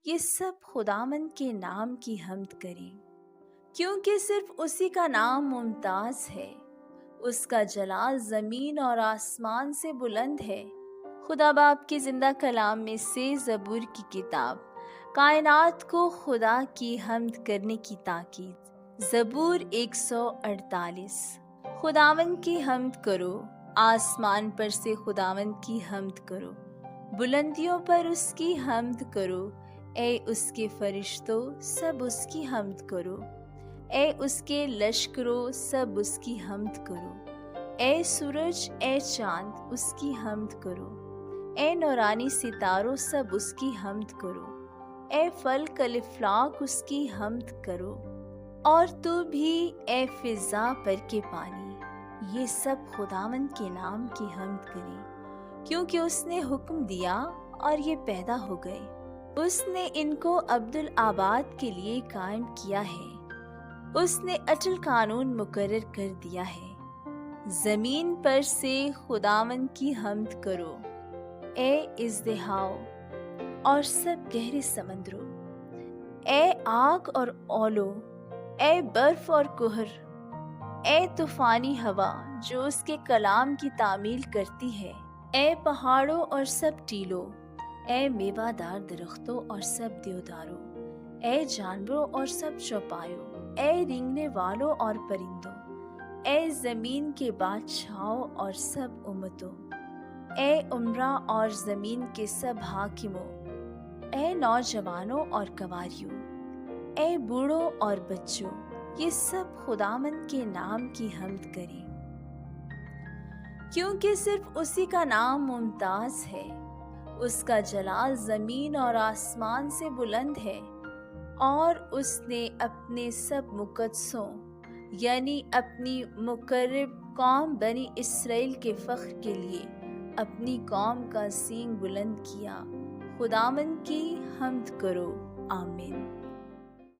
یہ سب خداوند کے نام کی حمد کریں، کیونکہ صرف اسی کا نام ممتاز ہے۔ اس کا جلال زمین اور آسمان سے بلند ہے۔ خدا باپ کے زندہ کلام میں سے زبور کی کتاب، کائنات کو خدا کی حمد کرنے کی تاکید۔ زبور 148۔ خداوند کی حمد کرو، آسمان پر سے خداوند کی حمد کرو، بلندیوں پر اس کی حمد کرو۔ اے اس کے فرشتوں، سب اس کی حمد کرو، اے اس کے لشکروں، سب اس کی حمد کرو۔ اے سورج، اے چاند، اس کی حمد کرو، اے نورانی ستاروں، سب اس کی حمد کرو۔ اے فلک الافلاک، اس کی حمد کرو، اور تو بھی اے فضا پر کے پانی، یہ سب خداوند کے نام کی حمد کریں، کیونکہ اس نے حکم دیا اور یہ پیدا ہو گئے۔ اس نے ان کو عبدالآباد کے لیے قائم کیا ہے، اس نے اٹل قانون مقرر کر دیا ہے۔ زمین پر سے خداوند کی حمد کرو، اے ازدہاؤ اور سب گہرے سمندروں، اے آگ اور اولو، اے برف اور کہر، اے طوفانی ہوا جو اس کے کلام کی تعمیل کرتی ہے، اے پہاڑوں اور سب ٹیلوں، اے میوہ دار درختوں اور سب دیوداروں، اے جانوروں اور سب چوپایوں، اے رینگنے والوں اور پرندوں، اے زمین کے بادشاہوں اور سب امتوں، اے عمرہ اور زمین کے سب حاکموں، اے نوجوانوں اور کنواریوں، اے بوڑھوں اور بچوں، یہ سب خداوند کے نام کی حمد کریں، کیونکہ صرف اسی کا نام ممتاز ہے۔ اس کا جلال زمین اور آسمان سے بلند ہے، اور اس نے اپنے سب مقدسوں یعنی اپنی مقرب قوم بنی اسرائیل کے فخر کے لیے اپنی قوم کا سینگ بلند کیا۔ خداوند کی حمد کرو، آمین۔